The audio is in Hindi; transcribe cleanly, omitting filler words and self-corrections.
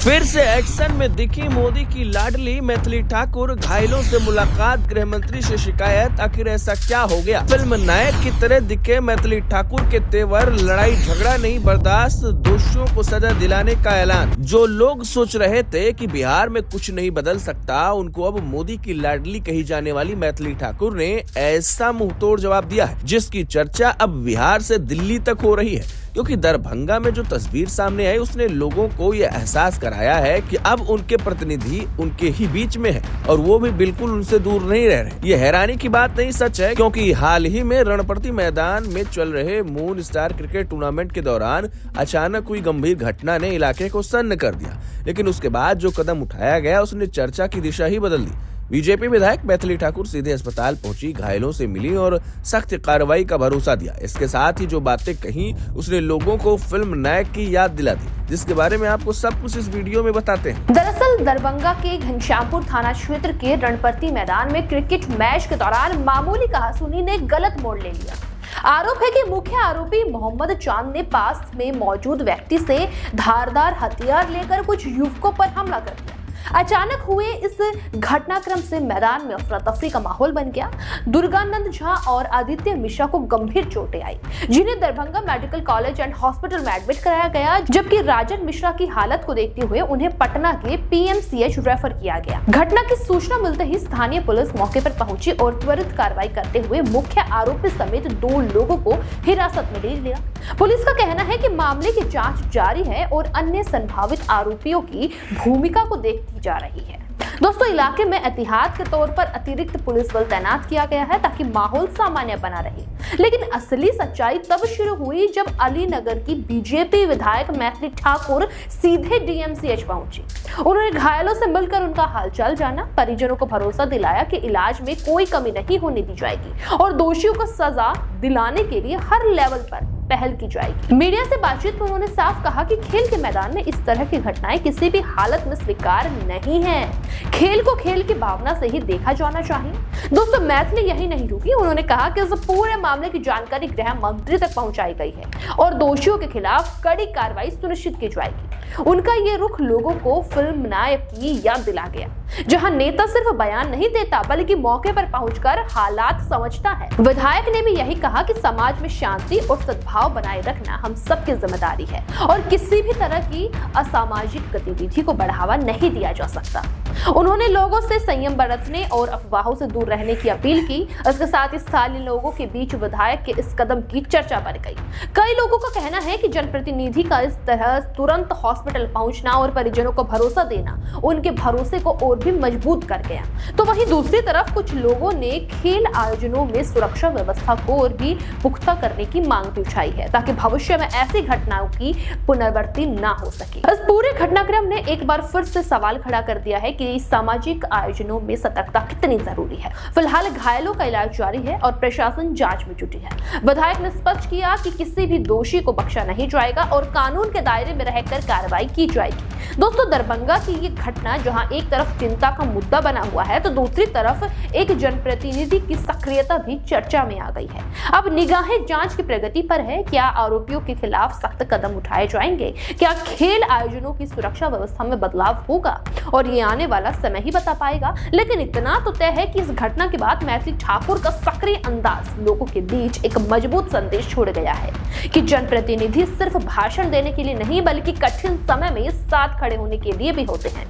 फिर से एक्शन में दिखी मोदी की लाडली मैथिली ठाकुर, घायलों से मुलाकात, गृह मंत्री से शिकायत, आखिर ऐसा क्या हो गया? फिल्म नायक की तरह दिखे मैथिली ठाकुर के तेवर, लड़ाई झगड़ा नहीं बर्दाश्त, दोषियों को सजा दिलाने का ऐलान। जो लोग सोच रहे थे कि बिहार में कुछ नहीं बदल सकता, उनको अब मोदी की लाडली कही जाने वाली मैथिली ठाकुर ने ऐसा मुंहतोड़ जवाब दिया है जिसकी चर्चा अब बिहार से दिल्ली तक हो रही है। क्योंकि दरभंगा में जो तस्वीर सामने आई उसने लोगों को ये एहसास कराया है कि अब उनके प्रतिनिधि उनके ही बीच में है और वो भी बिल्कुल उनसे दूर नहीं रह रहे। ये हैरानी की बात नहीं, सच है, क्योंकि हाल ही में रणपट्टी मैदान में चल रहे मून स्टार क्रिकेट टूर्नामेंट के दौरान अचानक हुई गंभीर घटना ने इलाके को सन्न कर दिया। लेकिन उसके बाद जो कदम उठाया गया उसने चर्चा की दिशा ही बदल दी। बीजेपी विधायक मैथिली ठाकुर सीधे अस्पताल पहुंची, घायलों से मिली और सख्त कार्रवाई का भरोसा दिया। इसके साथ ही जो बातें कही उसने लोगों को फिल्म नायक की याद दिला दी, जिसके बारे में आपको सब कुछ इस वीडियो में बताते हैं। दरअसल दरभंगा के घनश्यामपुर थाना क्षेत्र के रणपट्टी मैदान में क्रिकेट मैच के दौरान मामूली कहासुनी ने गलत मोड़ ले लिया। आरोप है कि मुख्य आरोपी मोहम्मद चांद ने पास में मौजूद व्यक्ति से धारदार हथियार लेकर कुछ युवकों पर हमला कर दिया। अचानक हुए इस घटनाक्रम से मैदान में अफरा तफरी का माहौल बन गया। दुर्गानंद झा और आदित्य मिश्रा को गंभीर चोटें आई, जिन्हें Darbhanga medical college and hospital में एडमिट कराया गया, जबकि राजन मिश्रा की हालत को देखते हुए उन्हें पटना के पीएमसीएच रेफर किया गया। घटना की सूचना मिलते ही स्थानीय पुलिस मौके पर पहुंची और त्वरित कार्रवाई करते हुए मुख्य आरोपी समेत 2 लोगों को हिरासत में ले लिया। पुलिस का कहना है कि मामले की जांच जारी है और अन्य संभावित आरोपियों की भूमिका को देखती जा रही है। दोस्तों, इलाके में एहतियात के तौर पर अतिरिक्त पुलिस बल तैनात किया गया है ताकि माहौल सामान्य बना रहे। लेकिन असली सच्चाई तब शुरू हुई जब अलीनगर की बीजेपी विधायक मैथिली ठाकुर सीधे डीएमसीएच पहुंची। उन्होंने घायलों से मिलकर उनका हालचाल जाना, परिजनों को भरोसा दिलाया कि इलाज में कोई कमी नहीं होने दी जाएगी और दोषियों को सजा दिलाने के लिए हर लेवल पर पहल की जाएगी। मीडिया से बातचीत में उन्होंने साफ कहा कि खेल के मैदान में इस तरह की घटनाएं किसी भी हालत में स्वीकार नहीं है। खेल को खेल की भावना से ही देखा जाना चाहिए। दोस्तों, मैथिली यही नहीं रुकी। उन्होंने कहा कि इस पूरे मामले की जानकारी गृह मंत्री तक पहुंचाई गई है और दोषियों के खिलाफ कड़ी कार्रवाई सुनिश्चित की जाएगी। उनका ये रुख लोगों को फिल्म नायक की याद दिला गया, जहां नेता सिर्फ बयान नहीं देता बल्कि मौके पर पहुंचकर हालात समझता है। विधायक ने भी यही कहा कि समाज में शांति और सद्भाव बनाए रखना हम सबकी जिम्मेदारी है और किसी भी तरह की असामाजिक गतिविधि को बढ़ावा नहीं दिया जा सकता। उन्होंने लोगों से संयम बरतने और अफवाहों से दूर रहने की अपील की। इसके साथ ही स्थानीय लोगों के बीच विधायक के इस कदम की चर्चा बढ़ गई। कई लोगों का कहना है कि जनप्रतिनिधि का इस तरह तुरंत हॉस्पिटल पहुंचना और परिजनों को भरोसा देना उनके भरोसे को और भी मजबूत कर गया। तो वहीं दूसरी तरफ कुछ लोगों ने खेल आयोजनों में सुरक्षा व्यवस्था को और भी पुख्ता करने की मांग भी उठाई है ताकि भविष्य में ऐसी घटनाओं की पुनरावृत्ति ना हो सके। इस पूरे घटनाक्रम ने एक बार फिर से सवाल खड़ा कर दिया है कि सामाजिक आयोजनों में सतर्कता कितनी जरूरी है। फिलहाल घायलों का इलाज जारी है और प्रशासन जांच में जुटी है। विधायक ने स्पष्ट किया कि किसी भी दोषी को बख्शा नहीं जाएगा और कानून के दायरे में रहकर कार्रवाई की जाएगी। दोस्तों, दरभंगा की ये घटना जहां एक तरफ चिंता का मुद्दा बना हुआ है तो दूसरी तरफ एक जनप्रतिनिधि की सक्रियता भी चर्चा में आ गई है। अब निगाहें जांच की प्रगति पर है। क्या आरोपियों के खिलाफ सख्त कदम उठाए जाएंगे? क्या खेल आयोजनों की सुरक्षा व्यवस्था में बदलाव होगा? और ये आने वाला समय ही बता पाएगा। लेकिन इतना तो तय है कि इस घटना के बाद मैथिली ठाकुर का सक्रिय अंदाज लोगों के बीच एक मजबूत संदेश छोड़ गया है कि जनप्रतिनिधि सिर्फ भाषण देने के लिए नहीं बल्कि कठिन समय में साथ खड़े होने के लिए भी होते हैं।